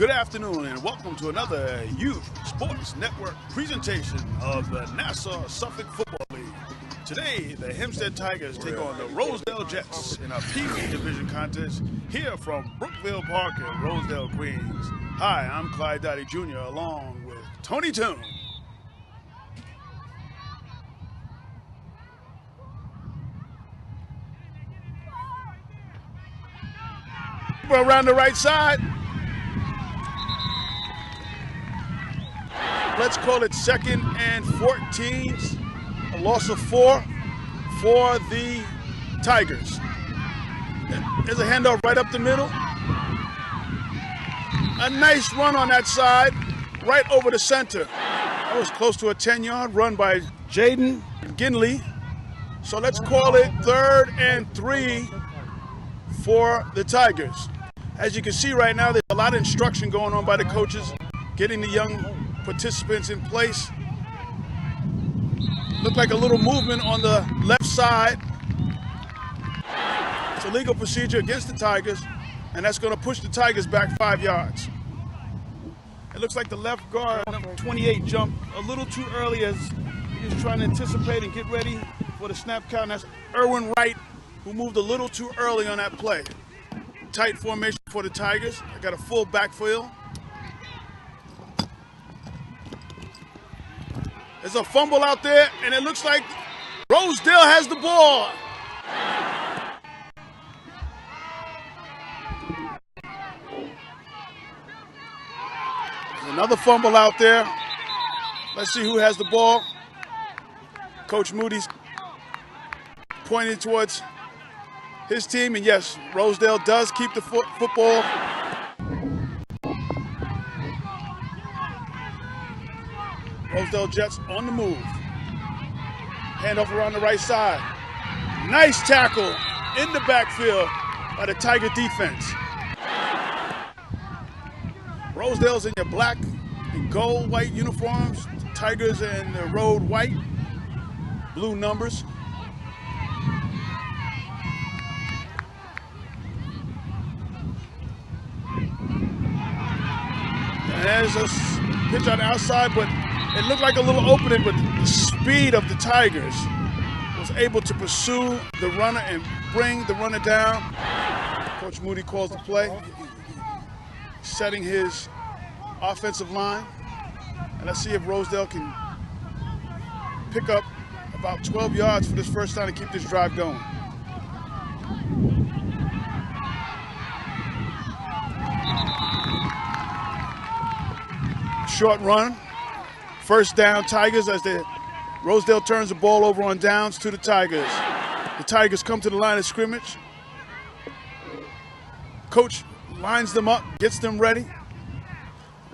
Good afternoon and welcome to another Youth Sports Network presentation of the Nassau Suffolk Football League. Today, the Hempstead Tigers take on the Rosedale Jets in a Peewee Division contest here from Brookville Park in Rosedale, Queens. Hi, I'm Clyde Dottie Jr. along with Tony Toon. Around the right side. Let's call it 2nd and 14, a loss of 4 for the Tigers. There's a handoff right up the middle. A nice run on that side, right over the center. That was close to a 10-yard run by Jaden Ginley. So let's call it 3rd and 3 for the Tigers. As you can see right now, there's a lot of instruction going on by the coaches, getting the young participants in place. Looked like a little movement on the left side. It's a legal procedure against the Tigers, and that's going to push the Tigers back 5 yards. It looks like the left guard, number 28, jumped a little too early as he was trying to anticipate and get ready for the snap count. That's Erwin Wright, who moved a little too early on that play. Tight formation for the Tigers. I got a full backfield. There's a fumble out there, and it looks like Rosedale has the ball. There's another fumble out there. Let's see who has the ball. Coach Moody's pointing towards his team, and yes, Rosedale does keep the football. Rosedale Jets on the move. Handoff around the right side. Nice tackle in the backfield by the Tiger defense. Rosedale's in your black and gold white uniforms. The Tigers in the road white, blue numbers. And there's a pitch on the outside, but it looked like a little opening, but the speed of the Tigers was able to pursue the runner and bring the runner down. Coach Moody calls the play, setting his offensive line. And let's see if Rosedale can pick up about 12 yards for this first time to keep this drive going. Short run. First down, Tigers, as Rosedale turns the ball over on downs to the Tigers. The Tigers come to the line of scrimmage. Coach lines them up, gets them ready.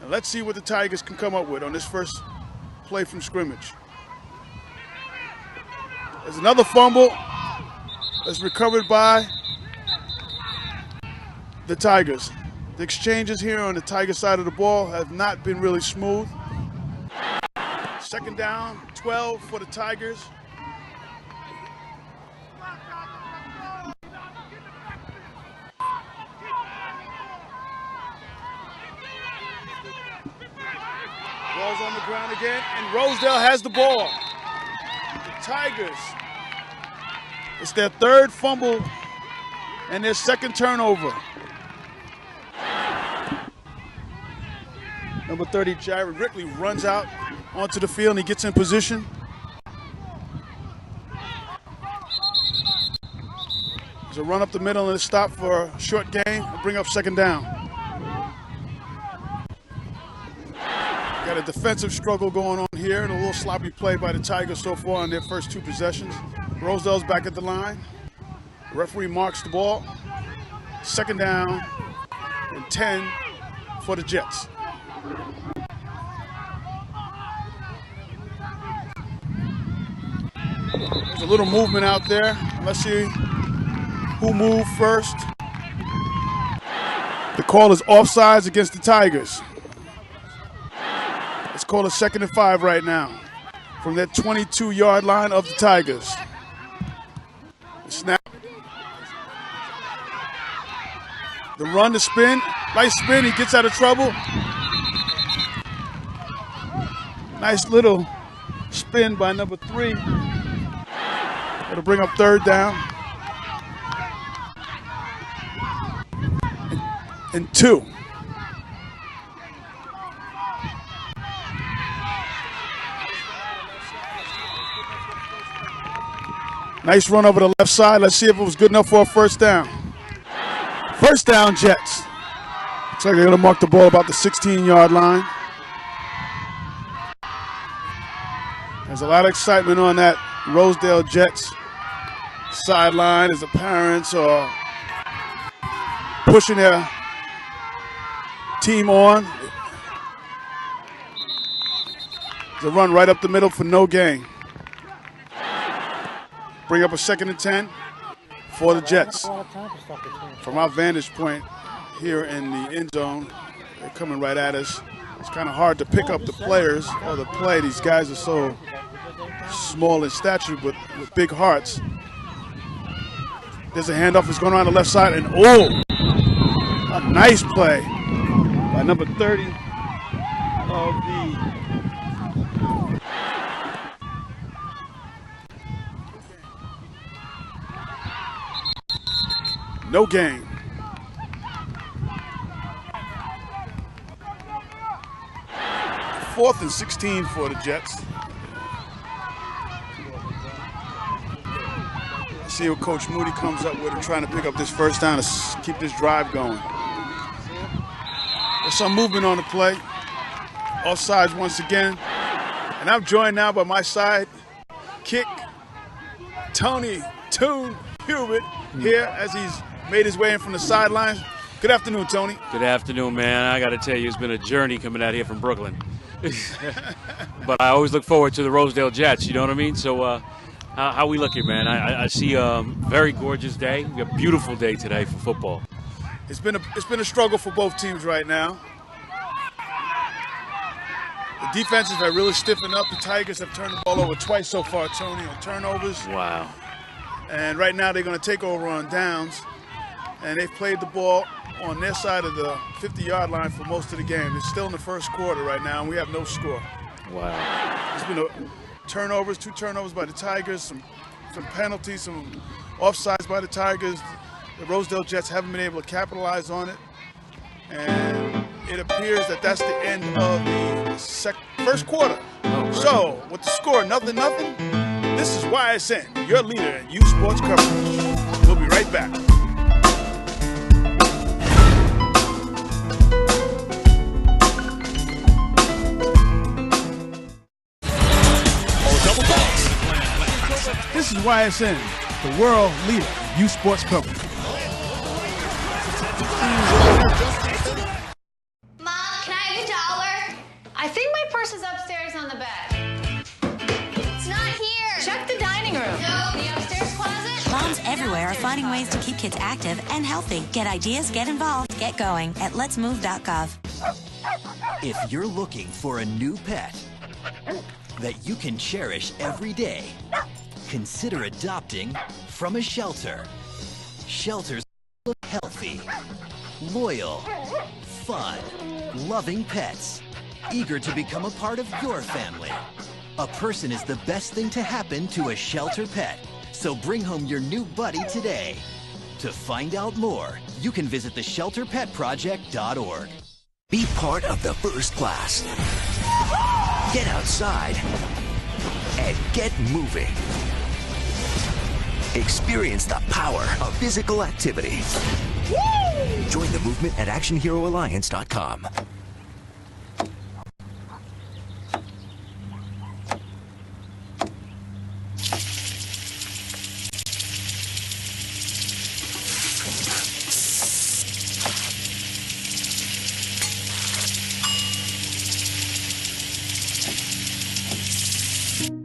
And let's see what the Tigers can come up with on this first play from scrimmage. There's another fumble that's recovered by the Tigers. The exchanges here on the Tiger side of the ball have not been really smooth. 2nd down, 12 for the Tigers. Ball's on the ground again, and Rosedale has the ball. The Tigers, it's their 3rd fumble and their 2nd turnover. Number 30, Jared Rickley, runs out onto the field and he gets in position. There's a run up the middle and a stop for a short gain. We'll bring up 2nd down. Got a defensive struggle going on here and a little sloppy play by the Tigers so far on their first 2 possessions. Rosedale's back at the line. The referee marks the ball. 2nd down and 10 for the Jets. There's a little movement out there. Let's see who moved first. The call is offsides against the Tigers. It's called a 2nd and 5 right now from that 22-yard line of the Tigers. The snap. The run, the spin. Nice spin. He gets out of trouble. Nice little spin by number 3. It'll bring up 3rd down. And 2. Nice run over the left side. Let's see if it was good enough for a 1st down. 1st down, Jets. Looks like they're going to mark the ball about the 16-yard line. There's a lot of excitement on that Rosedale Jets sideline as the parents are pushing their team on. There's a run right up the middle for no gain. Bring up a 2nd and 10 for the Jets. From our vantage point here in the end zone, they're coming right at us. It's kind of hard to pick up the players or the play. These guys are so small in stature but with big hearts. There's a handoff. It's going on the left side, and a nice play by number 30 of the no gain. Fourth and 16 for the Jets. Let's see what Coach Moody comes up with in trying to pick up this 1st down to keep this drive going. There's some movement on the play. Offsides once again. And I'm joined now by my side kick, Tony Toon Hubert, here as he's made his way in from the sidelines. Good afternoon, Tony. Good afternoon, man. I got to tell you, it's been a journey coming out here from Brooklyn. But I always look forward to the Rosedale Jets, you know what I mean? So how we looking, man? I see a very gorgeous day. We have a beautiful day today for football. It's been a struggle for both teams right now. The defenses have really stiffened up. The Tigers have turned the ball over twice so far, Tony, on turnovers. Wow. And right now they're going to take over on downs. And they've played the ball on their side of the 50-yard line for most of the game. It's still in the 1st quarter right now, and we have no score. Wow. There's been turnovers, 2 turnovers by the Tigers, some penalties, some offsides by the Tigers. The Rosedale Jets haven't been able to capitalize on it. And it appears that that's the end of the 1st quarter. Oh, right. So, with the score 0-0, this is YSN, your leader in youth sports coverage. We'll be right back. This is YSN, the world leader in youth sports coverage. Mom, can I have $1? I think my purse is upstairs on the bed. It's not here. Check the dining room. No, the upstairs closet. Moms everywhere are finding ways to keep kids active and healthy. Get ideas, get involved, get going at letsmove.gov. If you're looking for a new pet that you can cherish every day, consider adopting from a shelter. Shelters look healthy, loyal, fun, loving pets, eager to become a part of your family. A person is the best thing to happen to a shelter pet, so bring home your new buddy today. To find out more, you can visit theshelterpetproject.org. Be part of the first class. Get outside and get moving. Experience the power of physical activity. Woo! Join the movement at actionheroalliance.com.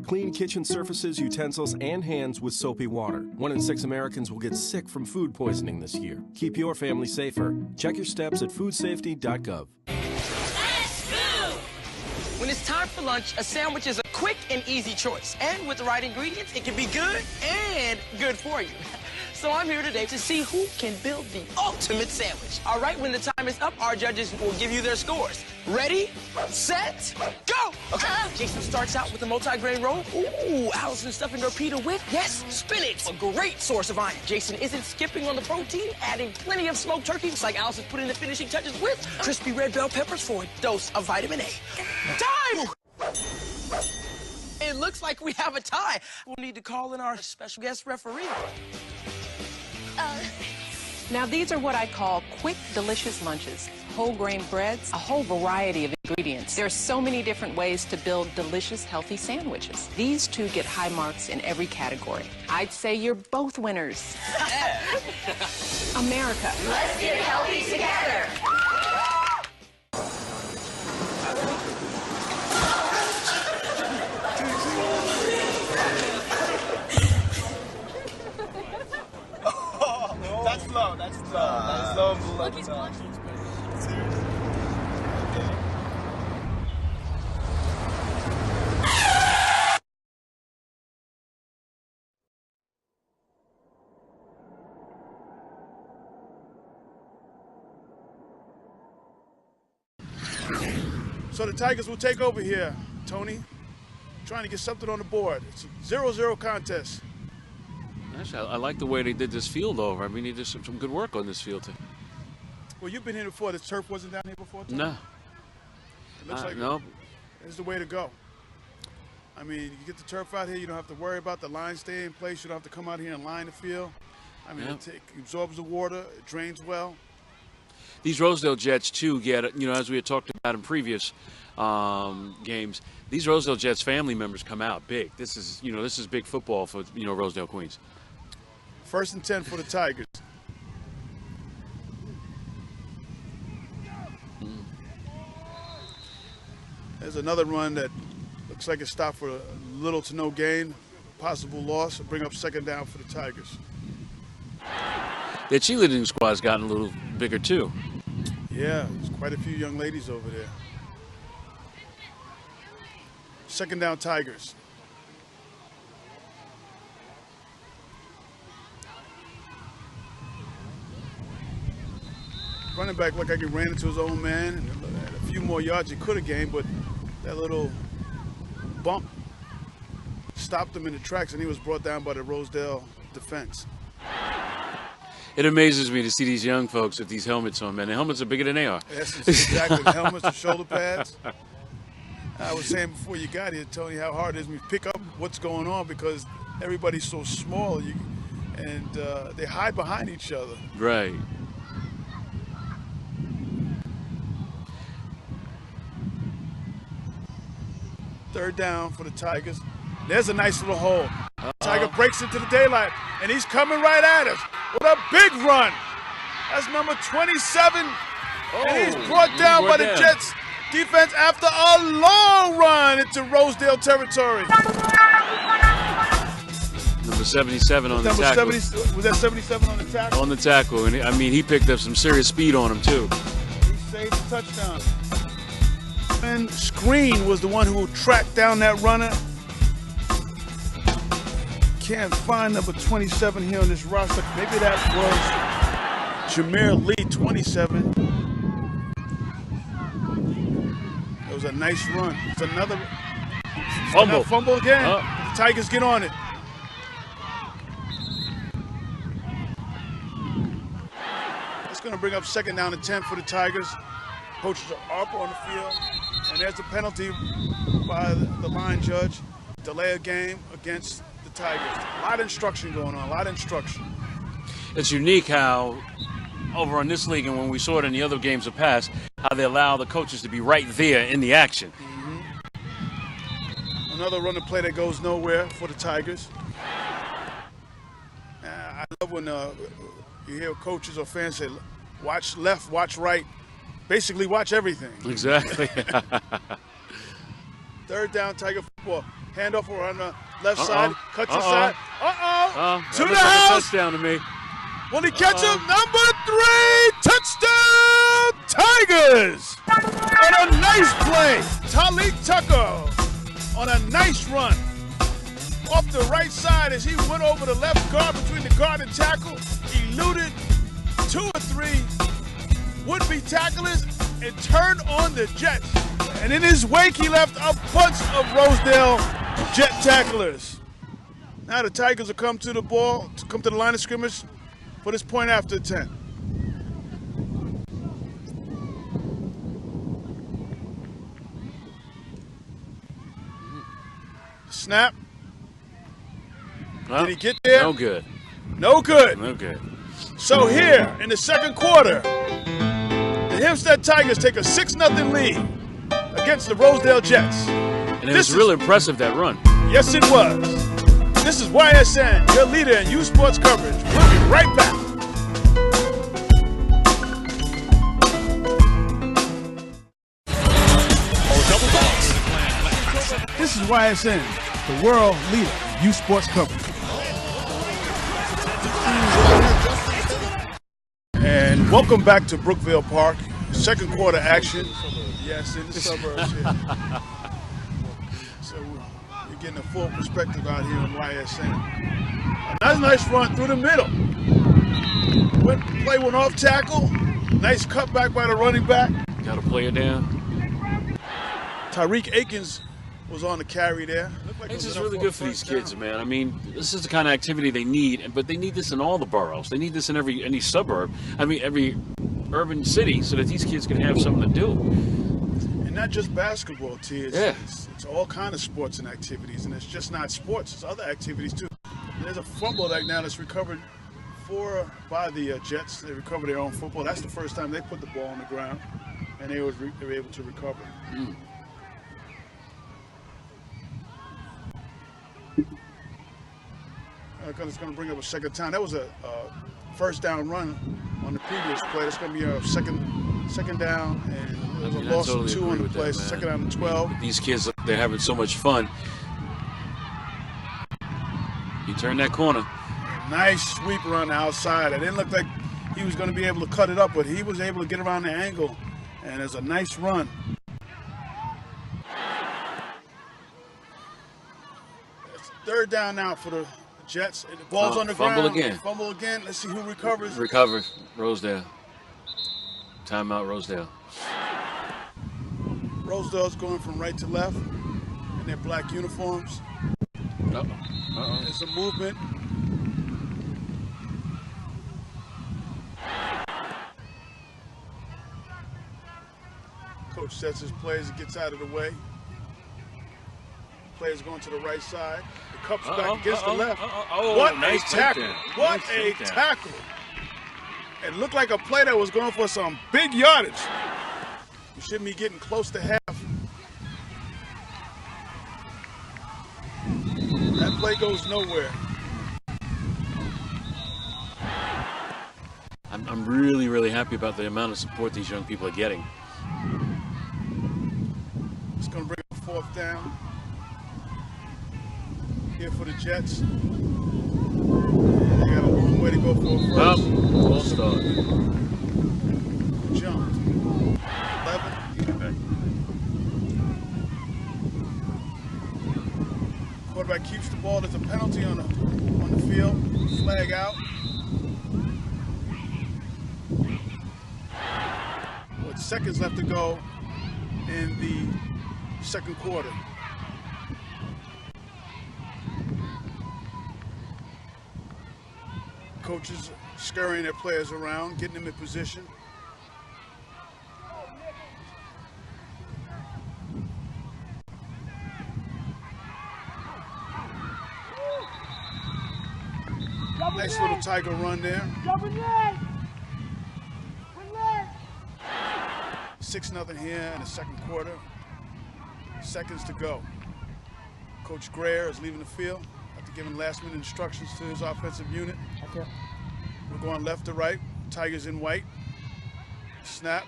Clean kitchen surfaces, utensils, and hands with soapy water. 1 in 6 Americans will get sick from food poisoning this year. Keep your family safer. Check your steps at foodsafety.gov. When it's time for lunch, a sandwich is a quick and easy choice. And with the right ingredients, it can be good and good for you. So I'm here today to see who can build the ultimate sandwich. All right, when the time is up, our judges will give you their scores. Ready, set, go! Okay, Jason starts out with a multi-grain roll. Ooh, Allison stuffing her pita with, yes, spinach, a great source of iron. Jason isn't skipping on the protein, adding plenty of smoked turkey, just like Allison's putting the finishing touches with crispy red bell peppers for a dose of vitamin A. Time! It looks like we have a tie. We'll need to call in our special guest referee. Now, these are what I call quick, delicious lunches. Whole grain breads, a whole variety of ingredients. There are so many different ways to build delicious, healthy sandwiches. These two get high marks in every category. I'd say you're both winners. America. Let's get healthy together. That's slow. That's slow. That's slow and below. Look, he's blushing. So the Tigers will take over here, Tony. Trying to get something on the board. It's a 0-0 contest. Actually, I like the way they did this field over. I mean, they did some good work on this field, too. Well, you've been here before. The turf wasn't down here before, Tony? No. It looks like no. it's the way to go. I mean, you get the turf out here, you don't have to worry about the line staying in place. You don't have to come out here and line the field. I mean, it absorbs the water, it drains well. These Rosedale Jets, too, get, as we had talked about in previous games, these Rosedale Jets family members come out big. This is, this is big football for, Rosedale Queens. 1st and 10 for the Tigers. There's another run that looks like it stopped for a little to no gain. Possible loss. Bring up 2nd down for the Tigers. Their cheerleading squad's gotten a little bigger, too. Yeah, there's quite a few young ladies over there. 2nd down, Tigers. Running back looked like he ran into his own man and had a few more yards he could have gained, but that little bump stopped him in the tracks, and he was brought down by the Rosedale defense. It amazes me to see these young folks with these helmets on, man. The helmets are bigger than they are. Yes, exactly. The helmets, the shoulder pads. I was saying before you got here, Tony, how hard it is to pick up what's going on because everybody's so small, and they hide behind each other. Right. Third down for the Tigers. There's a nice little hole. Tiger breaks into the daylight, and he's coming right at us with a big run. That's number 27, and he's brought down by the Jets defense after a long run into Rosedale territory. Number 77 on the tackle. Was that 77 on the tackle? On the tackle, and I mean, he picked up some serious speed on him, too. He saved the touchdown. And Screen was the one who tracked down that runner. Can't find number 27 here on this roster. Maybe that was Jameer Lee, 27. It was a nice run. It's another fumble. Fumble again. The Tigers get on it. It's going to bring up 2nd down and 10 for the Tigers. Coaches are up on the field. And there's a penalty by the line judge. Delay a game against the Tigers. A lot of instruction going on, a lot of instruction. It's unique how, over on this league and when we saw it in the other games of past, how they allow the coaches to be right there in the action. Another running play that goes nowhere for the Tigers. I love when you hear coaches or fans say, watch left, watch right. Basically, watch everything. Exactly. 3rd down, Tiger football. Handoff on the left side. Cut to side. To the house. Touchdown to me. Will he catch him? Number 3, touchdown, Tigers. On a nice play. Talik Tucker on a nice run. off the right side as he went over the left guard between the guard and tackle, eluded 2 or 3 would-be tacklers and turned on the Jets. And in his wake, he left a bunch of Rosedale Jet tacklers. Now the Tigers will come to the ball, come to the line of scrimmage for this point after 10. Snap. Did he get there? No good. No good. No good. So here in the second quarter, the Hempstead Tigers take a 6-0 lead against the Rosedale Jets. And it was really impressive, that run. Yes, it was. This is YSN, your leader in youth sports coverage. We'll be right back. This is YSN, the world leader in youth sports coverage. And welcome back to Brookville Park. Second quarter action. Yes, in the suburbs here. So we're getting a full perspective out here on YSN. A nice run through the middle. Play went off tackle. Nice cutback by the running back. Got to play it down. Tyreek Akins was on the carry there. This is really good for these kids, man. I mean, this is the kind of activity they need, but they need this in all the boroughs. They need this in any suburb. I mean, every urban city, so that these kids can have something to do. And not just basketball, T. It's all kind of sports and activities, and it's just not sports. It's other activities too. And there's a fumble right now that's recovered by the Jets. They recovered their own football. That's the first time they put the ball on the ground, and they were able to recover. It's going to bring up a second time. That was a first down run on the previous play. That's going to be a second down, and there's a loss of 2 on the play. Second down and 12. These kids, they're having so much fun. You turn that corner. Nice sweep around the outside. It didn't look like he was going to be able to cut it up, but he was able to get around the angle, and it's a nice run. It's third down now for the Jets. The ball's on the fumble ground. Again. Fumble again. Let's see who recovers. Recovers. Rosedale. Timeout, Rosedale. Rosedale's going from right to left in their black uniforms. There's a movement. Coach sets his plays and gets out of the way. Players going to the right side. The cup's back against the left. What nice a tackle. What nice a tackle. It looked like a play that was going for some big yardage. You shouldn't be getting close to half. That play goes nowhere. I'm really, really happy about the amount of support these young people are getting. It's going to bring up fourth down. Here for the Jets. They got a long way to go for a first. False start. Jumped. 11. Quarterback keeps the ball. There's a penalty on the field. Flag out. With seconds left to go in the second quarter. Coaches scurrying their players around, getting them in position. Nice little Tiger run there. 6-0 here in the second quarter. Seconds to go. Coach Greer is leaving the field after giving last-minute instructions to his offensive unit. Okay. We're going left to right. Tigers in white. Snap.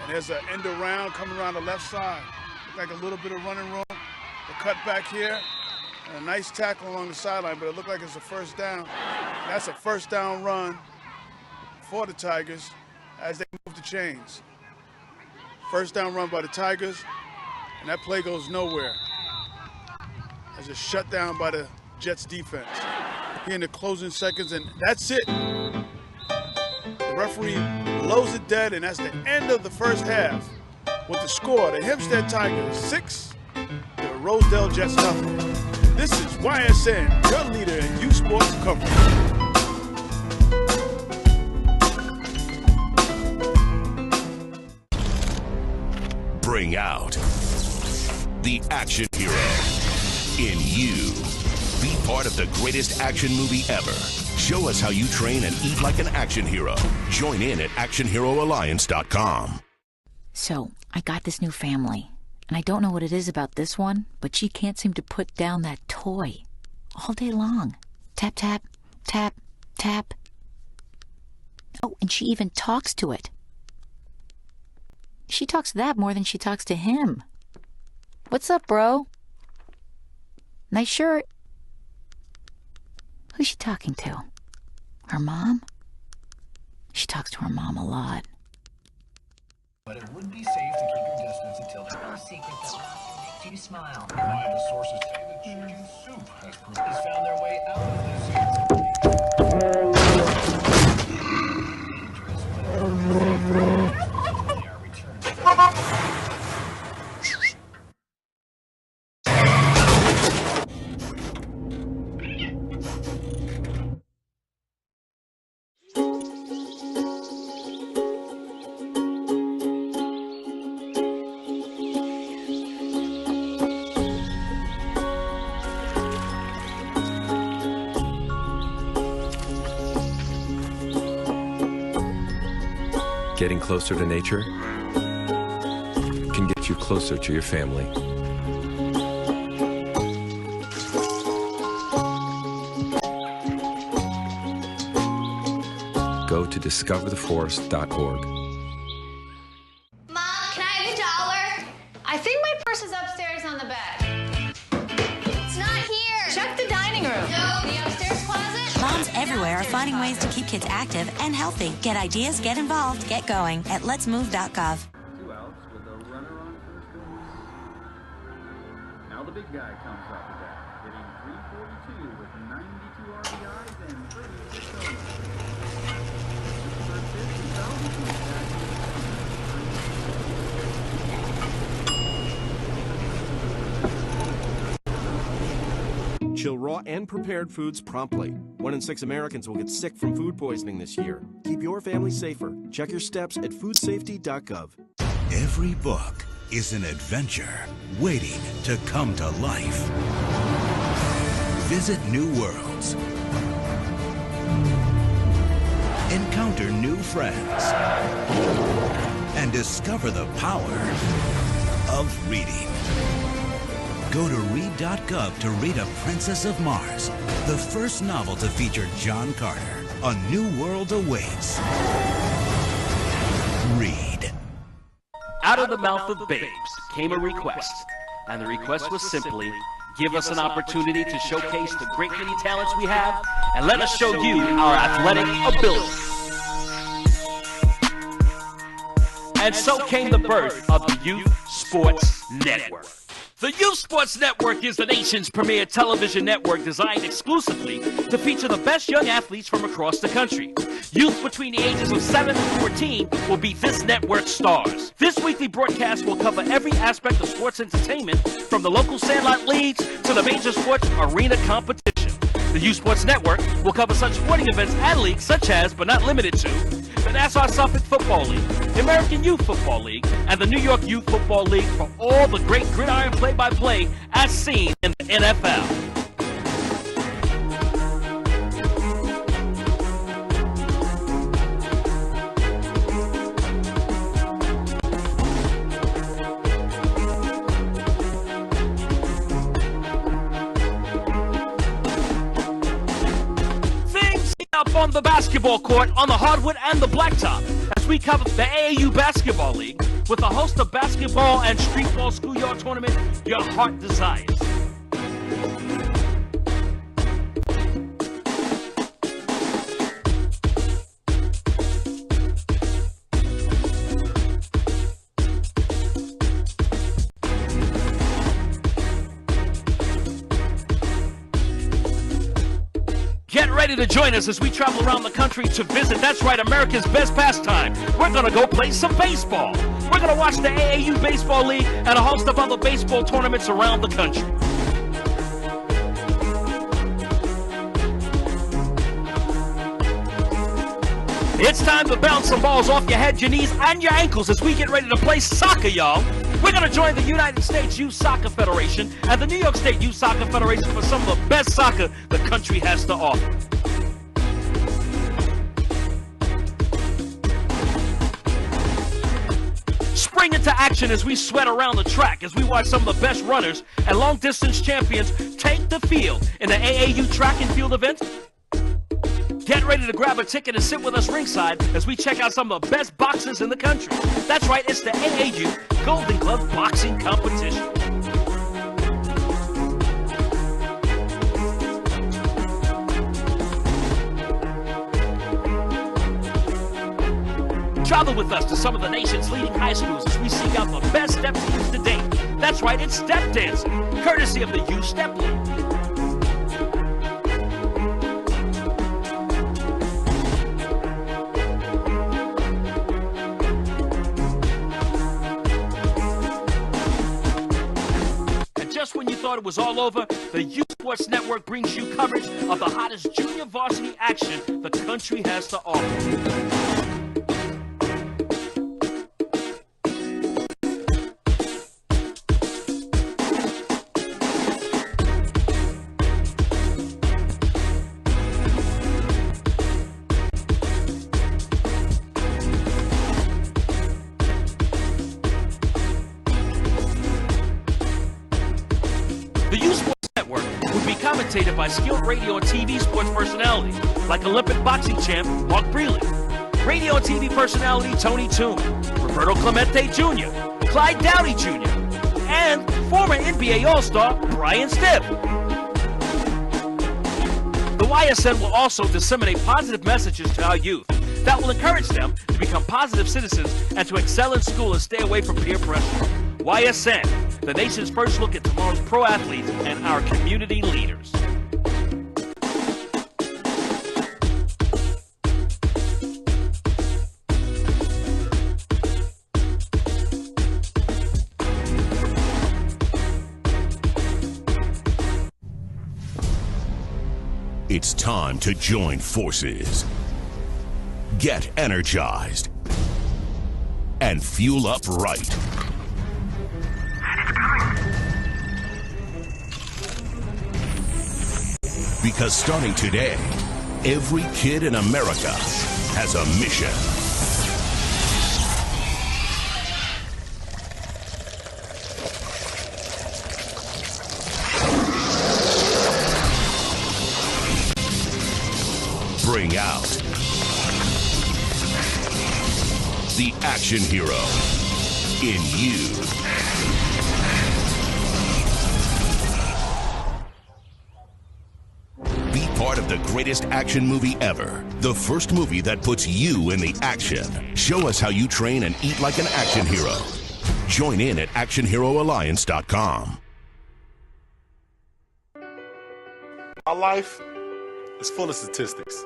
And there's an end around coming around the left side. Looked like a little bit of running room. The cut back here. And a nice tackle along the sideline, but it looked like it's a first down. And that's a first down run for the Tigers as they move the chains. First down run by the Tigers, and that play goes nowhere. as a shutdown by the Jets defense. Here in the closing seconds, and that's it. The referee blows it dead, and that's the end of the first half. With the score, the Hempstead Tigers 6, the Rosedale Jets nothing. This is YSN, your leader in youth sports coverage. Bring out the action hero in you. Be part of the greatest action movie ever. Show us how you train and eat like an action hero. Join in at actionheroalliance.com. So, I got this new family, and I don't know what it is about this one, but she can't seem to put down that toy all day long. Tap, tap, tap, tap. Oh, and she even talks to it. She talks to that more than she talks to him. What's up, bro? Nice shirt. Who's she talking to? Her mom? She talks to her mom a lot. But it would be safe to keep your distance until the no secret that often makes you smile. Reliable sources say that chicken soup has found their way out of this year. They are returning. Getting closer to nature can get you closer to your family. Go to discovertheforest.org. Mom, can I have $1? I think my purse is upstairs on the bed. It's not here. Check the dining room. No. The upstairs closet? Moms everywhere are finding ways to keep kids active and healthy. Get ideas, get involved, get going at letsmove.gov. 2 outs with a runner on first base. Now the big guy comes up to bat, hitting .342 with 92 RBIs and 36 homers. Chill raw and prepared foods promptly. 1 in 6 Americans will get sick from food poisoning this year. Keep your family safer. Check your steps at foodsafety.gov. Every book is an adventure waiting to come to life. Visit new worlds. Encounter new friends. And discover the power of reading. Go to read.gov to read A Princess of Mars, the first novel to feature John Carter. A new world awaits. Read. Out of the mouth of babes came a request, and the request was simply, give us an opportunity to showcase the great many talents we have, and let us show you our athletic ability. And so came the birth of the Youth Sports Network. The Youth Sports Network is the nation's premier television network designed exclusively to feature the best young athletes from across the country. Youth between the ages of 7 and 14 will be this network's stars. This weekly broadcast will cover every aspect of sports entertainment, from the local sandlot leagues to the major sports arena competition. The Youth Sports Network will cover such sporting events and leagues such as, but not limited to, the Nassau Suffolk Football League, the American Youth Football League, and the New York Youth Football League for all the great gridiron play-by-play as seen in the NFL. Up on the basketball court, on the hardwood and the blacktop, as we cover the AAU Basketball League with a host of basketball and streetball schoolyard tournament your heart desires. ready to join us as we travel around the country to visit, that's right, America's best pastime. We're going to go play some baseball. We're going to watch the AAU Baseball League and a host of other baseball tournaments around the country. It's time to bounce some balls off your head, your knees, and your ankles as we get ready to play soccer, y'all. We're going to join the United States Youth Soccer Federation and the New York State Youth Soccer Federation for some of the best soccer the country has to offer. Spring into action as we sweat around the track as we watch some of the best runners and long-distance champions take the field in the AAU track and field event. Get ready to grab a ticket and sit with us ringside as we check out some of the best boxers in the country. That's right, it's the AAU Golden Glove Boxing Competition. Travel with us to some of the nation's leading high schools as we seek out the best step teams to date. That's right, it's step dancing, courtesy of the Youth Step League. Just when you thought it was all over, the Youth Sports Network brings you coverage of the hottest junior varsity action the country has to offer. Commentated by skilled radio and TV sports personalities like Olympic boxing champ Mark Brealey, radio and TV personality Tony Toon, Roberto Clemente Jr., Clyde Dowdy Jr., and former NBA All-Star Brian Stibb. The YSN will also disseminate positive messages to our youth that will encourage them to become positive citizens and to excel in school and stay away from peer pressure. YSN, the nation's first look at tomorrow's pro athletes and our community leaders. It's time to join forces. Get energized and fuel up right. Because starting today, every kid in America has a mission. Bring out the action hero in you. Be part of the greatest action movie ever. The first movie that puts you in the action. Show us how you train and eat like an action hero. Join in at actionheroalliance.com. My life is full of statistics.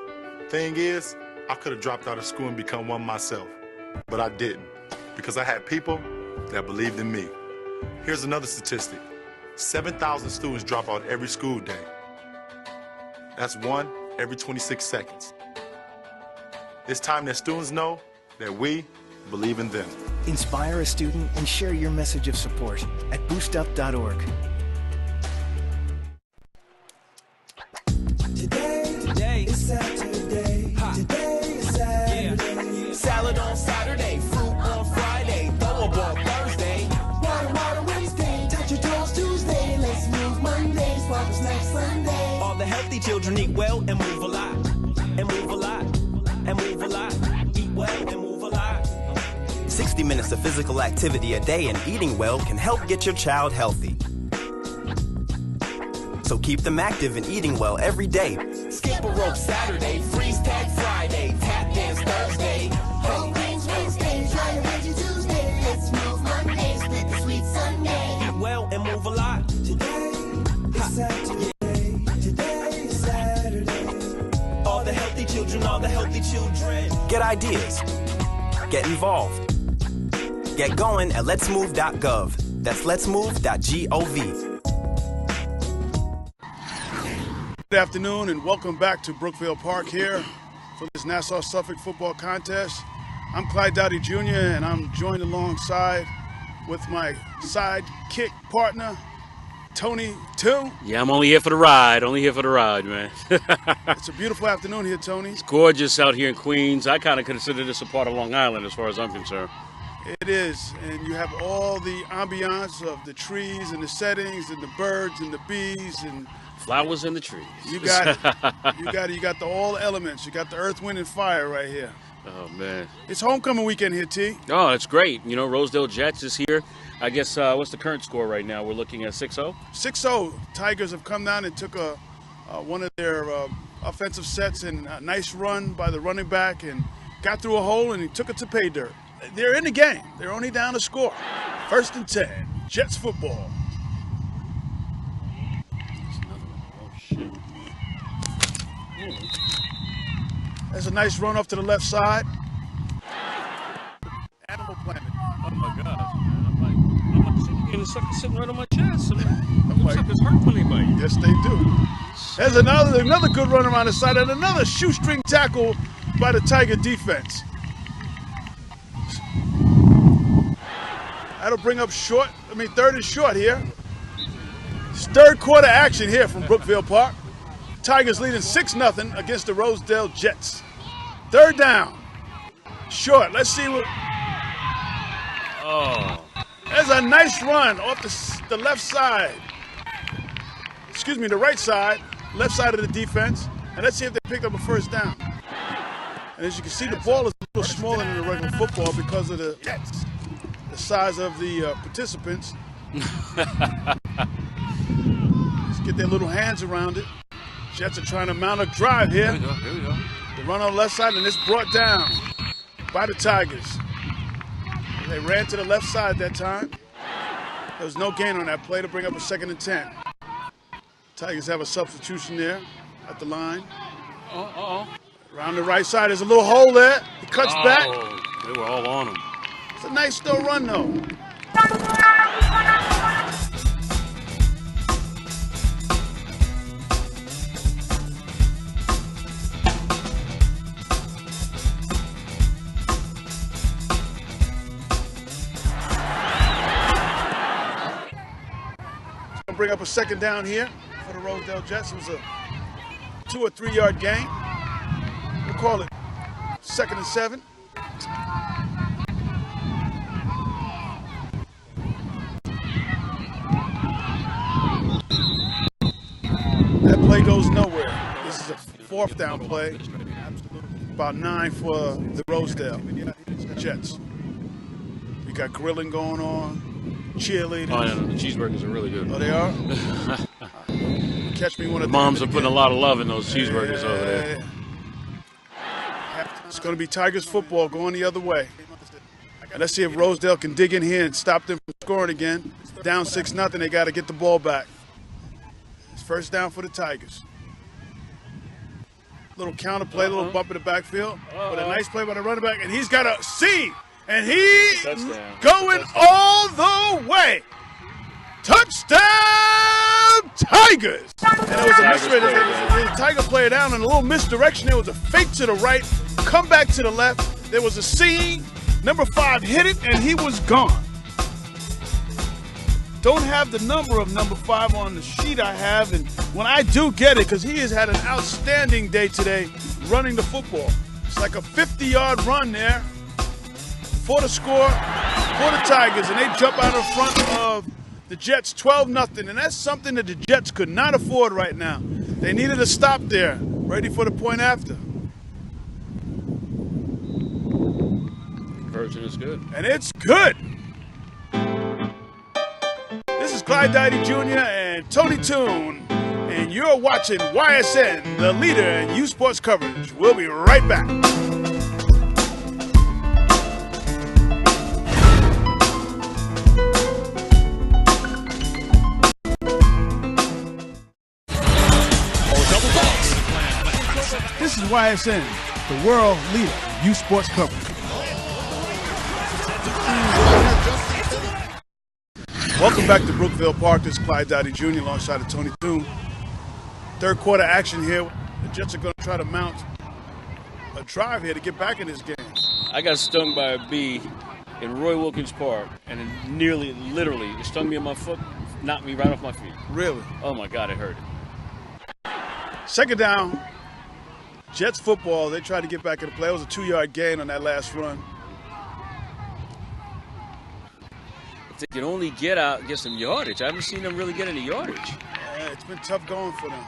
Thing is, I could have dropped out of school and become one myself, but I didn't because I had people that believed in me. Here's another statistic. 7,000 students drop out every school day. That's one every 26 seconds. It's time that students know that we believe in them. Inspire a student and share your message of support at boostup.org. Today is Saturday. Today is Saturday. Yeah. Salad on Saturday, fruit on Friday, throw a ball Thursday. Water Wednesday, touch your toes Tuesday. Let's move Monday, swap snacks Sunday. All the healthy children eat well and move a lot. And move a lot. And move a lot. Eat well and move a lot. 60 minutes of physical activity a day and eating well can help get your child healthy. So keep them active and eating well every day. Skip a rope Saturday, freeze tag Friday, tap dance Thursday. Whole grains Wednesday, try a veggie Tuesday. Let's move Monday, split the sweet Sunday. Eat well and move a lot. Today is Saturday. Today is Saturday. ideas. Get involved. Get going at letsmove.gov. That's letsmove.gov. Good afternoon and welcome back to Brookville Park here for this Nassau Suffolk football contest. I'm Clyde Dowdy Jr. and I'm joined alongside with my sidekick partner, Tony Toon. Yeah, I'm only here for the ride. Man. It's a beautiful afternoon here, Tony. It's gorgeous out here in Queens. I kind of consider this a part of Long Island as far as I'm concerned. It is, and you have all the ambiance of the trees and the settings and the birds and the bees and flowers in the trees. You got it. You got all the elements. You got the earth, wind, and fire right here. Oh, man. It's homecoming weekend here, T. Oh, it's great. You know, Rosedale Jets is here. I guess, what's the current score right now? We're looking at 6-0? 6-0. Tigers have come down and took one of their offensive sets and a nice run by the running back and got through a hole and he took it to pay dirt. They're in the game. They're only down a score. 1st and 10. Jets football. There's a nice run off to the left side. Animal Planet. Oh my gosh, man. I'm like sitting right on my chest. Them suckers hurt when they bite. Yes, they do. There's another good run around the side and another shoestring tackle by the Tiger defense. That'll bring up 3rd and short here. It's 3rd quarter action here from Brookville Park. Tigers leading 6-0 against the Rosedale Jets. 3rd down. Short. Let's see what. Oh. There's a nice run off the left side. Excuse me, the right side. Left side of the defense. And let's see if they picked up a 1st down. And as you can see, the ball is a little smaller than the regular football because of the size of the participants. Let's get their little hands around it. Jets are trying to mount a drive here. Here we go. The run on the left side, and it's brought down by the Tigers. They ran to the left side that time. There was no gain on that play to bring up a 2nd and 10. Tigers have a substitution there at the line. Around the right side, there's a little hole there. He cuts back. They were all on him. It's a nice still run, though. Bring up a 2nd down here for the Rosedale Jets. It was a 2 or 3 yard gain. We'll call it 2nd and 7. That play goes nowhere. This is a 4th down play. About 9 for the Rosedale Jets. We got grilling going on. Cheerleaders. Oh, yeah, the cheeseburgers are really good. Oh, they are? Catch me one of the moms are putting a lot of love in those cheeseburgers over there. It's going to be Tigers football going the other way. And let's see if Rosedale can dig in here and stop them from scoring again. Down 6-0, they got to get the ball back. It's 1st down for the Tigers. Little counter play, little bump in the backfield. But a nice play by the running back, and he's got a C. And he's going all the way. Touchdown, Tigers! And it was a misread. The Tiger player down and a little misdirection. There was a fake to the right, come back to the left. There was a seam. Number 5 hit it, and he was gone. Don't have the number of number 5 on the sheet I have, and when I do get it, because he has had an outstanding day today running the football. It's like a 50-yard run there for the score for the Tigers, and they jump out in front of the Jets 12-0, and that's something that the Jets could not afford right now. They needed a stop there, ready for the point after. Conversion is good. And it's good. This is Clyde Dowdy Jr. and Tony Toon, and you're watching YSN, the leader in youth sports coverage. We'll be right back. This is YSN, the world leader in youth sports coverage. Welcome back to Brookville Park. This is Clyde Dowdy Jr. alongside of Tony Thune. Third quarter action here. The Jets are going to try to mount a drive here to get back in this game. I got stung by a bee in Roy Wilkins Park, and it nearly, literally, it stung me on my foot, knocked me right off my feet. Really? Oh my God, it hurt. Second down, Jets football. They tried to get back in the play. It was a 2-yard gain on that last run. If they can only get some yardage. I haven't seen them really get any yardage. Yeah, it's been tough going for them.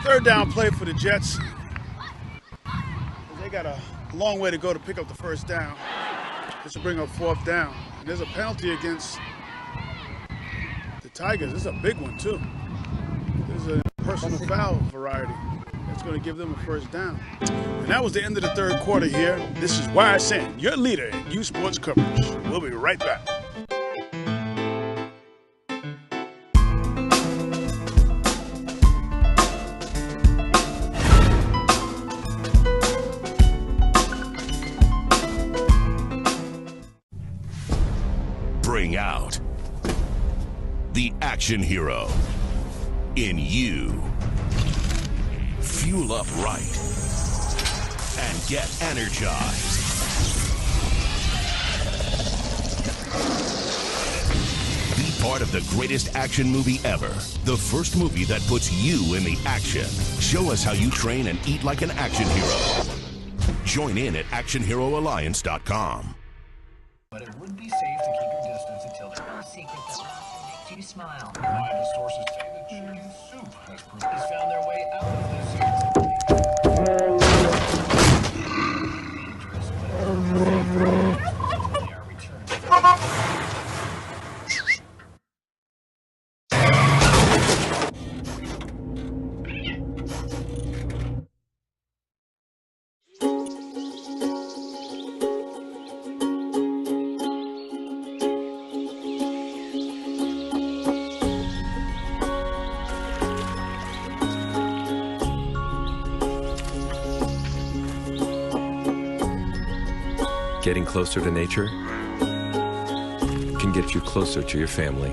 Third down play for the Jets. They got a long way to go to pick up the first down. This will bring up fourth down. And there's a penalty against the Tigers. This is a big one, too. This is a personal foul variety. That's going to give them a first down. And that was the end of the third quarter here. This is YSN, your leader in youth sports coverage. We'll be right back. Bring out the action hero in you. Fuel up right and get energized. Be part of the greatest action movie ever. The first movie that puts you in the action. Show us how you train and eat like an action hero. Join in at actionheroalliance.com. But it would be safe to keep your distance until there's no secret that makes you smile. Reliable sources say that chicken soup has found their way out of this they are returning. Getting closer to nature can get you closer to your family.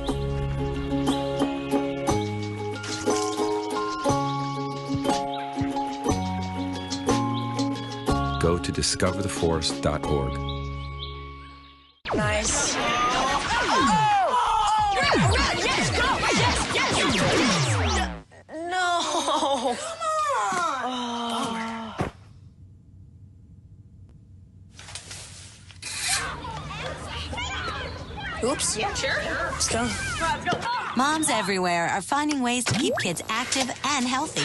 Go to discovertheforest.org. Nice. No. Oops. Yeah, sure. Let's go. Moms everywhere are finding ways to keep kids active and healthy.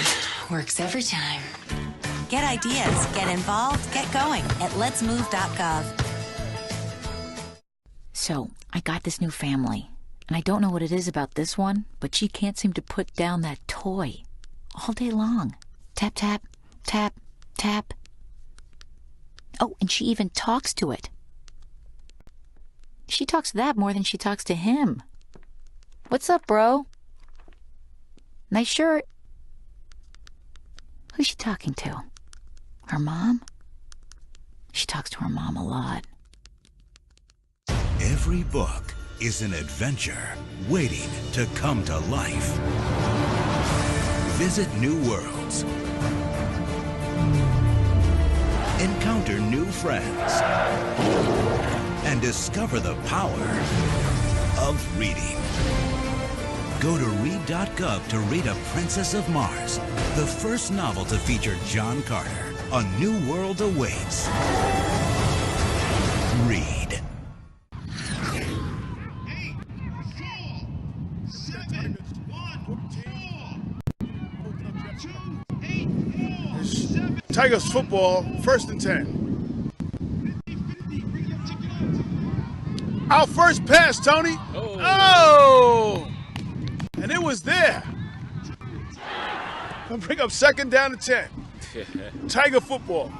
Works every time. Get ideas, get involved, get going at letsmove.gov. So, I got this new family, and I don't know what it is about this one, but she can't seem to put down that toy all day long. Tap, tap, tap, tap. Oh, and she even talks to it. She talks to that more than she talks to him. What's up, bro? Nice shirt. Who's she talking to? Her mom? She talks to her mom a lot. Every book is an adventure waiting to come to life. Visit new worlds. Encounter new friends. And discover the power of reading. Go to read.gov to read A Princess of Mars, the first novel to feature John Carter. A new world awaits. Read. Tigers football, 1st and 10. Our first pass, Tony. Oh! And it was there. Gonna bring up 2nd down and 10. Tiger football.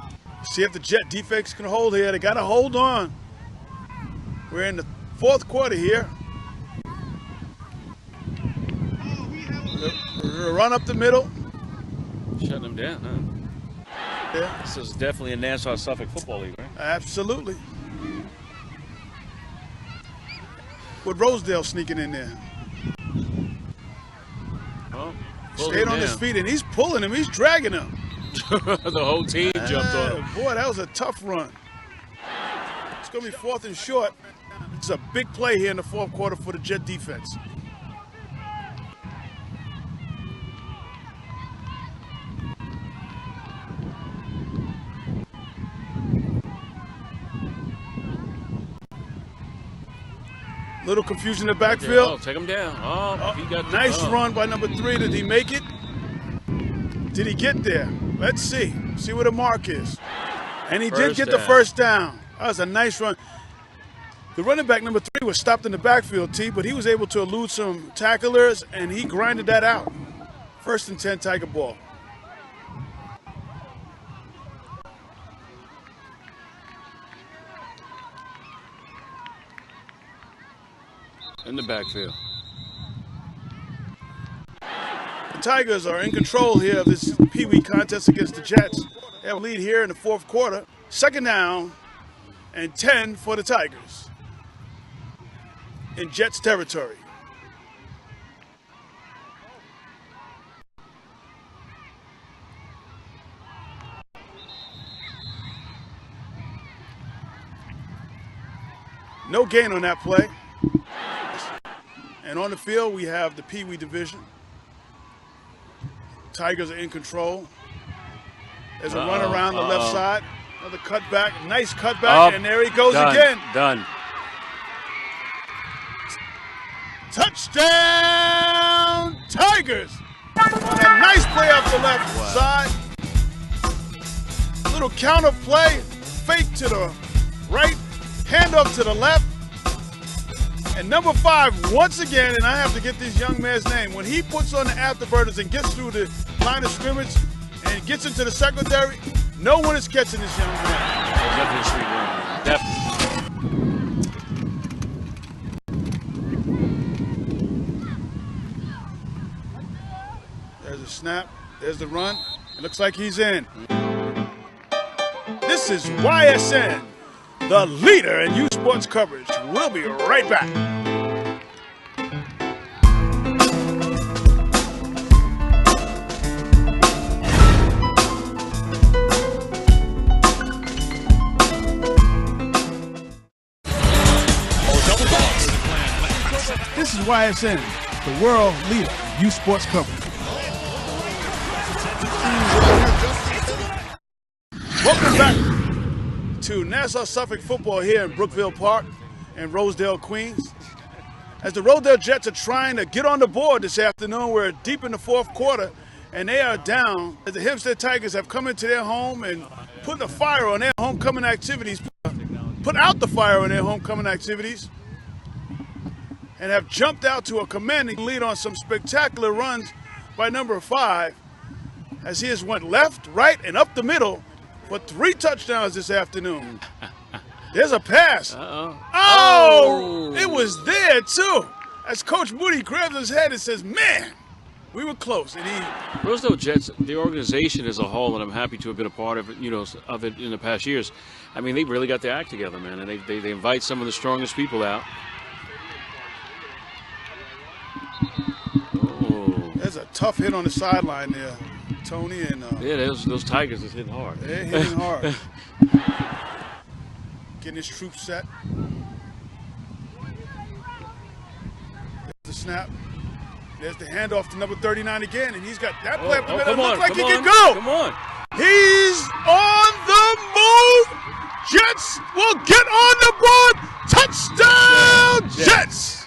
See if the Jet defense can hold here. They gotta hold on. We're in the 4th quarter here. Run up the middle. Shutting them down, huh? Yeah. This is definitely a Nassau Suffolk Football League, right? Absolutely. With Rosedale sneaking in there. Oh, stayed on his feet, and he's pulling him. He's dragging him. The whole team jumped on him. Boy, that was a tough run. It's going to be 4th and short. It's a big play here in the 4th quarter for the Jet defense. Little confusion in the backfield. Oh, take him down. Oh, he got nice run by number 3. Did he make it? Did he get there? Let's see. See where the mark is. And he did get the first down. That was a nice run. The running back number 3 was stopped in the backfield, T, but he was able to elude some tacklers, and he grinded that out. 1st and 10 Tiger ball. In the backfield. The Tigers are in control here of this Peewee contest against the Jets. They have a lead here in the 4th quarter. 2nd down and 10 for the Tigers in Jets territory. No gain on that play. And on the field, we have the Peewee Division. Tigers are in control. There's a run around the left side. Another cutback. Nice cutback. And there he goes again. Done. Touchdown, Tigers. On a nice play off the left side. Little counter play. Fake to the right. Handoff to the left. And number 5, once again, and I have to get this young man's name, when he puts on the afterburners and gets through the line of scrimmage and gets into the secondary, no one is catching this young man. Definitely a sweet run. Definitely. There's a snap. There's the run. It looks like he's in. This is YSN, the leader in youth sports coverage. We'll be right back. This is YSN, the world leader in youth sports coverage. Welcome back to Nassau Suffolk football here in Brookville Park in Rosedale, Queens. As the Rosedale Jets are trying to get on the board this afternoon, we're deep in the 4th quarter, and they are down. As the Hempstead Tigers have come into their home and put the fire on their homecoming activities, put out the fire on their homecoming activities, and have jumped out to a commanding lead on some spectacular runs by number 5, as he has went left, right, and up the middle for 3 touchdowns this afternoon. There's a pass. Oh, it was there too. As Coach Moody grabs his head and says, man, we were close. And Rosedale Jets, the organization as a whole, and I'm happy to have been a part of it, of it in the past years. I mean, they really got their act together, man, and they invite some of the strongest people out. There's a tough hit on the sideline there, Tony. And yeah, those Tigers is hitting hard. They're hitting hard. Getting his troops set. There's the snap. There's the handoff to number 39 again, and he's got that play up the middle. It looks like he can go. Come on. He's on the move. Jets will get on the board. Touchdown, Jets.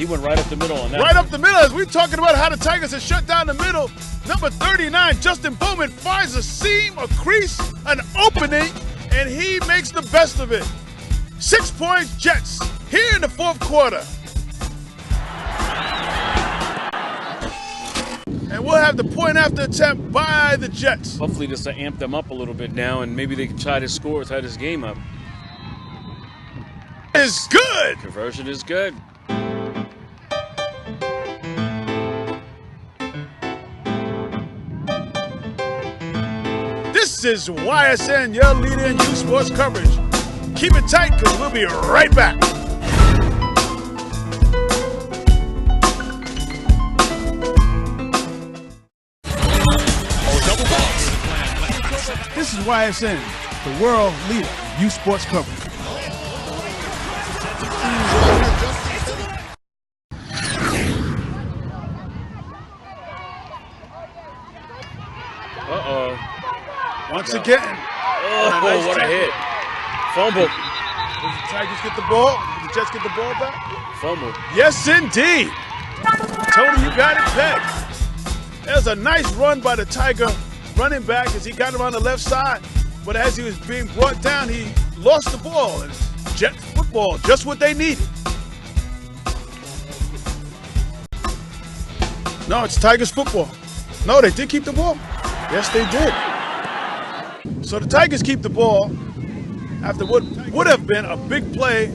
He went right up the middle on that. Right up the middle. As we're talking about how the Tigers have shut down the middle. Number 39, Justin Bowman, finds a seam, a crease, an opening, and he makes the best of it. 6 points, Jets, here in the fourth quarter. And we'll have the point after attempt by the Jets. Hopefully this will amp them up a little bit now, and maybe they can try to score, tie this game up. Is good. Conversion is good. This is YSN, your leader in youth sports coverage. Keep it tight, because we'll be right back. This is YSN, the world leader in youth sports coverage. Uh-oh. Once again. Oh, nice what a hit. Fumble. Does the Tigers get the ball? Did the Jets get the ball back? Fumble. Yes, indeed. Tony, you got it pegged. There's a nice run by the Tiger running back as he got him on the left side. But as he was being brought down, he lost the ball. And Jet football, just what they needed. No, it's Tigers football. No, they did keep the ball. Yes, they did. So the Tigers keep the ball after what would have been a big play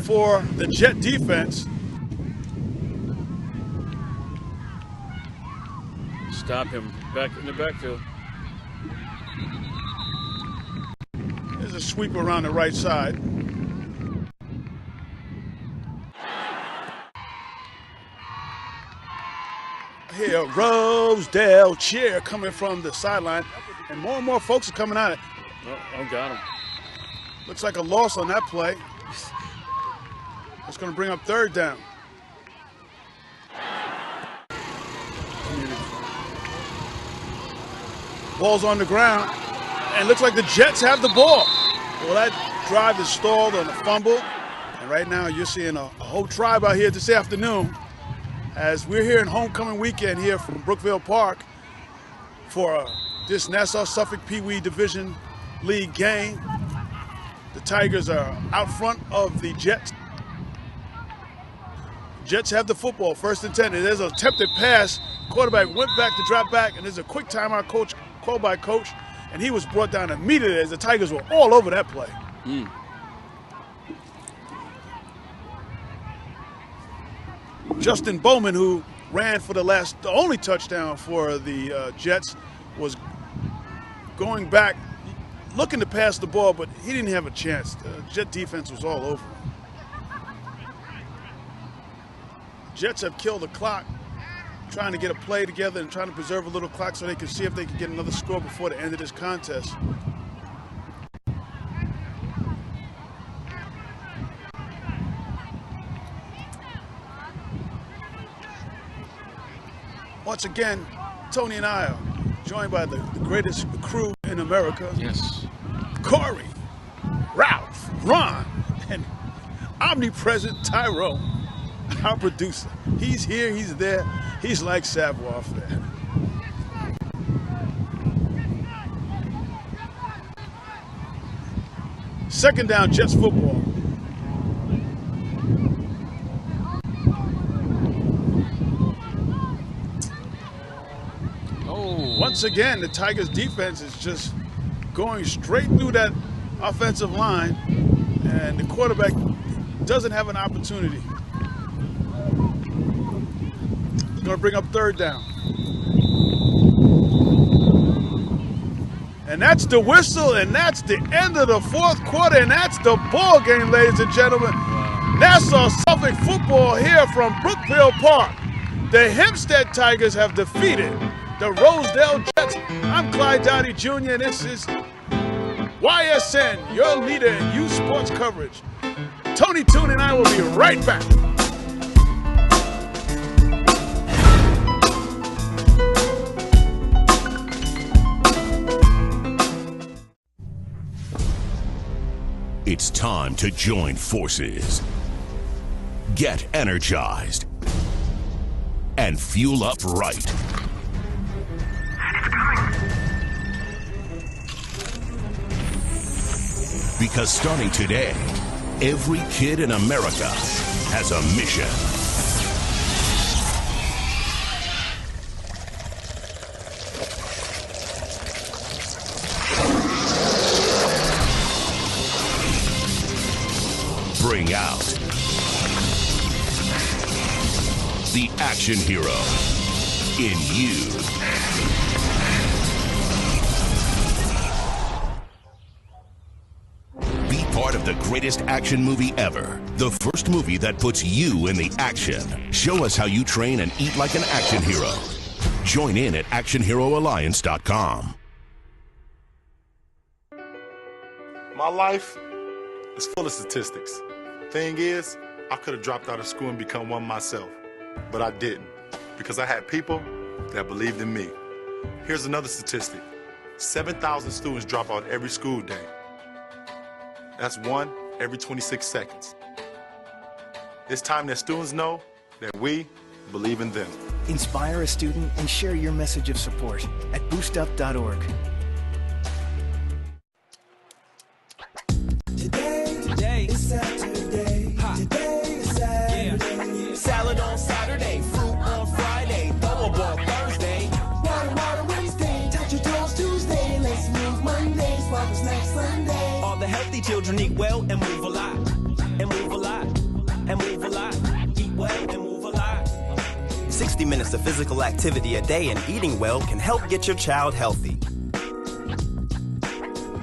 for the Jet defense. Stop him back in the backfield. There's a sweep around the right side. Here, Rosedale cheer coming from the sideline, and more folks are coming out. Oh, got him. Looks like a loss on that play. That's going to bring up third down. Ball's on the ground, and looks like the Jets have the ball. Well, that drive is stalled on a fumble, and right now you're seeing a whole tribe out here this afternoon as we're here in homecoming weekend here from Brookville Park for this Nassau Suffolk Peewee Division League game. The Tigers are out front of the Jets. Jets have the football, 1st and 10. And there's an attempted pass. Quarterback went back to drop back, and there's a quick timeout called by coach, and he was brought down immediately as the Tigers were all over that play. Justin Bowman, who ran for the only touchdown for the Jets, was going back, looking to pass the ball, but he didn't have a chance. The Jet defense was all over him. Jets have killed the clock, trying to get a play together and trying to preserve a little clock so they can see if they can get another score before the end of this contest. Once again, Tony and I are joined by the greatest crew in America. Yes. Corey, Ralph, Ron, and omnipresent Tyrone, our producer. He's here, he's there. He's like savoir faire. Second down, Jets football. Once again, the Tigers defense is just going straight through that offensive line, and the quarterback doesn't have an opportunity. He's going to bring up third down. And that's the whistle, and that's the end of the fourth quarter, and that's the ball game, ladies and gentlemen. Nassau Suffolk football here from Brookville Park. The Hempstead Tigers have defeated the Rosedale Jets. I'm Clyde Dowdy Jr., and this is YSN, your leader in youth sports coverage. Tony Toon and I will be right back. It's time to join forces. Get energized and fuel up right. Because starting today, every kid in America has a mission. Bring out the action hero in you. Be part of the greatest action movie ever. The first movie that puts you in the action. Show us how you train and eat like an action hero. Join in at actionheroalliance.com. My life is full of statistics. Thing is, I could have dropped out of school and become one myself, but I didn't because I had people that believed in me. Here's another statistic. 7,000 students drop out every school day. That's one every 26 seconds. It's time that students know that we believe in them. Inspire a student and share your message of support at boostup.org. Today is Saturday. Today is Saturday. Salad on Saturday, fruit on Friday, throw a ball Thursday. Water Wednesday, touch your toes Tuesday. Let's move Monday, sparkle snack Sunday. All the healthy children eat well and move a lot. And move a lot. And move a lot. Eat well and move a lot. 60 minutes of physical activity a day and eating well can help get your child healthy.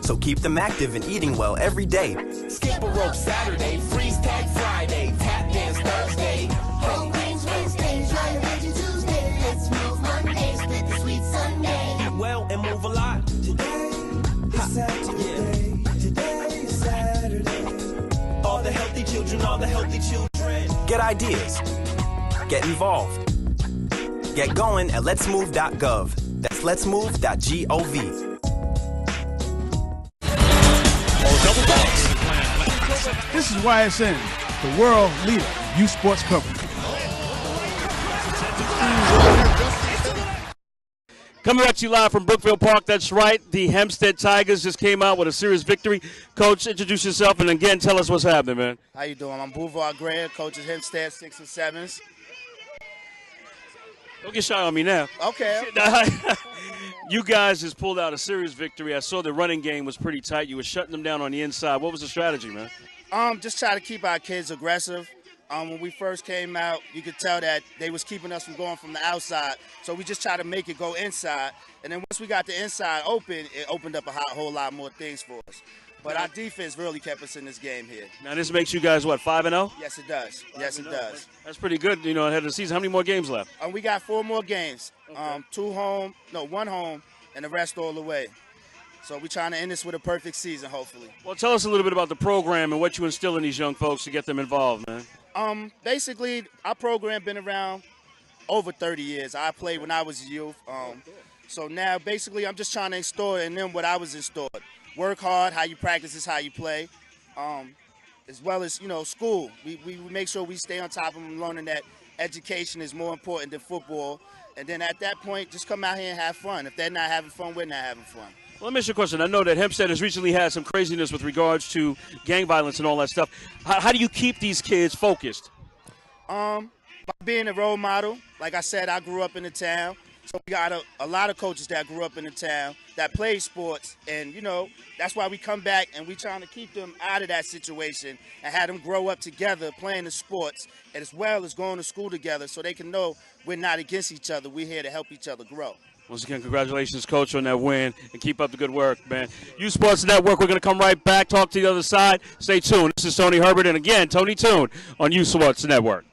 So keep them active and eating well every day. Skip a rope Saturday, freeze tag Friday, tap dance Thursday. Whole grains Wednesday, try a veggie Tuesday. Let's move Monday, split the sweet Sunday. Eat well and move a lot. Today is Saturday. Today is Saturday. All the healthy children, all the healthy children. Get ideas. Get involved. Get going at letsmove.gov. That's letsmove.gov. This is YSN, the world leader in youth sports coverage. Coming at you live from Brookville Park, that's right. The Hempstead Tigers just came out with a serious victory. Coach, introduce yourself and again tell us what's happening, man. How you doing? I'm Boulevard Gray, coach at Hempstead 6 and 7s. Don't get shy on me now. Okay. You guys just pulled out a serious victory. I saw the running game was pretty tight. You were shutting them down on the inside. What was the strategy, man? Just try to keep our kids aggressive. When we first came out, you could tell that they was keeping us from going from the outside. So we just try to make it go inside. And then once we got the inside open, it opened up a whole lot more things for us. But our defense really kept us in this game here. Now this makes you guys, what, 5-0? Yes, it does. Yes, it does. That's pretty good, you know, ahead of the season. How many more games left? We got 4 more games. Okay. 1 home, and the rest all the way. So we're trying to end this with a perfect season, hopefully. Well, tell us a little bit about the program and what you instill in these young folks to get them involved, man. Basically, our program been around over 30 years. I played when I was a youth. So now, basically, I'm just trying to install in them what I was installed. Work hard, how you practice is how you play. As well as, you know, school. We make sure we stay on top of them, learning that education is more important than football. And then at that point, just come out here and have fun. If they're not having fun, we're not having fun. Well, let me ask you a question. I know that Hempstead has recently had some craziness with regards to gang violence and all that stuff. How do you keep these kids focused? By being a role model. Like I said, I grew up in the town. So we got a lot of coaches that grew up in the town that played sports. And, you know, that's why we come back and we trying to keep them out of that situation and have them grow up together playing the sports as well as going to school together so they can know we're not against each other. We're here to help each other grow. Once again, congratulations, Coach, on that win, and keep up the good work, man. Youth Sports Network, we're going to come right back, talk to the other side. Stay tuned. This is Tony Herbert, and again, Tony Toon on Youth Sports Network.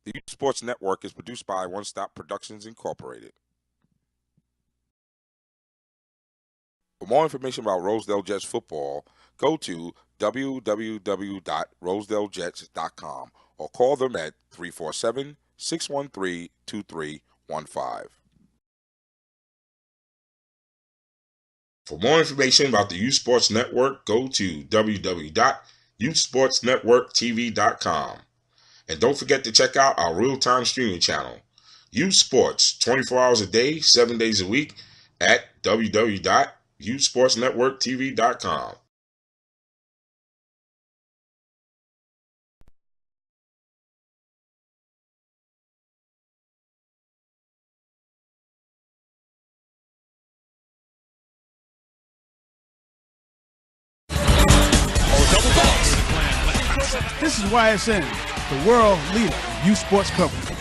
The Youth Sports Network is produced by One Stop Productions Incorporated. For more information about Rosedale Jets football, go to www.rosedalejets.com or call them at 347-613-2315. For more information about the Youth Sports Network, go to www.youthsportsnetworktv.com. And don't forget to check out our real-time streaming channel, Youth Sports, 24 hours a day, 7 days a week, at www.youthsportsnetworktv.com. This is YSN, the world leader in youth sports coverage.